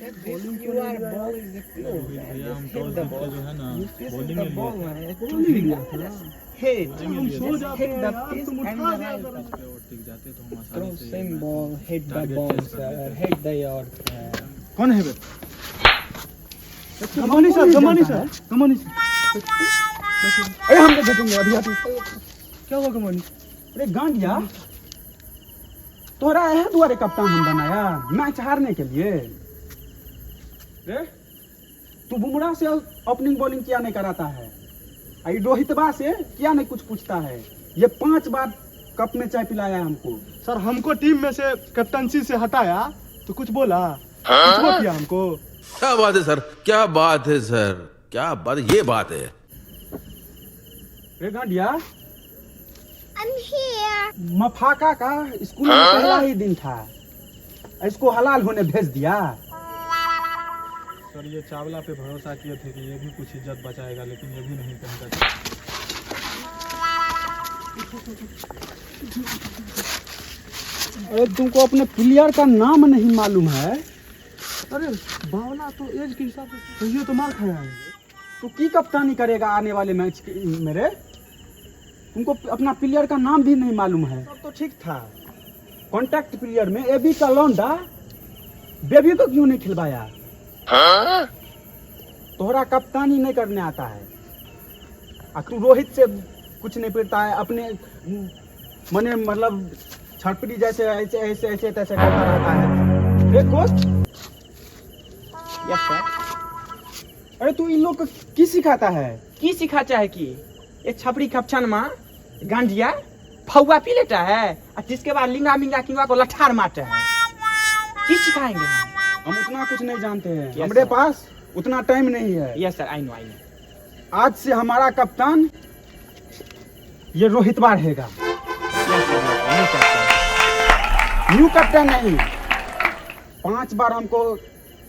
You are balling the field, man. भैया हम Just toss hit the जीत के ball. जो है ना You just hit bowling the में ball, लिए man. थे। Hit. हम Just so hit the pitch and the line. पे और टिक जाते तो हम Throw आसानी से same ये ball, hit the target ball, chase कर sir. लेते। Hit the yard. कौन है बे? कमानी सर, कमानी सर, कमानी सर। अरे हम तो देखेंगे अभी आप। क्या हुआ कमानी? अरे गांडिया, तोरा है दुआरे कप्तान हम बनाया मैच हारने के लिए। रे, तू बुमराह से ओपनिंग बॉलिंग क्या नहीं कराता है? आई रोहित बा से क्या नहीं कुछ पूछता है? ये 5 बार कप में चाय पिलाया है हमको। सर हमको टीम में से कैप्टनसी से हटाया तो कुछ बोला कुछ वो किया हमको। क्या बात है सर, क्या बात है सर, क्या बात, ये बात है। रे गांडिया, I'm here. मफाका का स्कूल में पहला ही दिन था, इसको हलाल होने भेज दिया। सर ये चावला पे भरोसा किए थे कि ये भी कुछ इज्जत बचाएगा, लेकिन ये भी नहीं पहुंचा। अरे तुमको अपने प्लेयर का नाम नहीं मालूम है? अरे बावला तो एज के हिसाब से ये तो मार खाया है। तो की कप्तानी करेगा आने वाले मैच मेरे? तुमको अपना प्लेयर का नाम भी नहीं मालूम है। सब तो ठीक था, कॉन्टैक्ट प्लेयर में एबी का लौंडा बेबी को क्यों नहीं खिलवाया? तोहरा कप्तानी नहीं करने आता है, तू रोहित से कुछ नहीं पीता है, अपने मने मतलब छटपटी जैसे ऐसे ऐसे ऐसे तैसे करता रहता है। रे कोच, Yes, sir. अरे तू इन लोग को की सिखाता है? की सिखाता है कि ये छपरी खपछन माँ गांडिया फौवा पी लेता है और जिसके बाद लिंगा मिंगा किंगा को लठार मारता है। की सिखाएंगे हम? हम उतना कुछ नहीं जानते हैं, Yes, हमारे sir. पास उतना टाइम नहीं है। Yes, sir. I know, I know. आज से हमारा कप्तान ये रोहित बार रहेगा। Yes, sir. Yes, sir. New captain नहीं, 5 बार हमको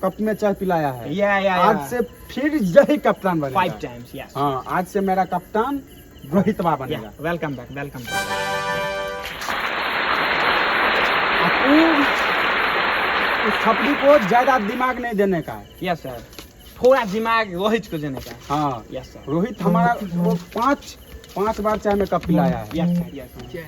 कप में चाय पिलाया है। Yeah, yeah, yeah. आज से फिर यही कप्तान बनेगा। 5 times, yes. हाँ, आज से मेरा कप्तान रोहित बार बनेगा। Yeah, welcome back, welcome back. तू इस छपड़ी को ज्यादा दिमाग नहीं देने का। Yes, sir. थोड़ा दिमाग रोहित को देने का। हाँ, Yes, sir. रोहित हमारा वो 5 बार चाय में कप पिलाया है। Yes, sir. Yes, sir.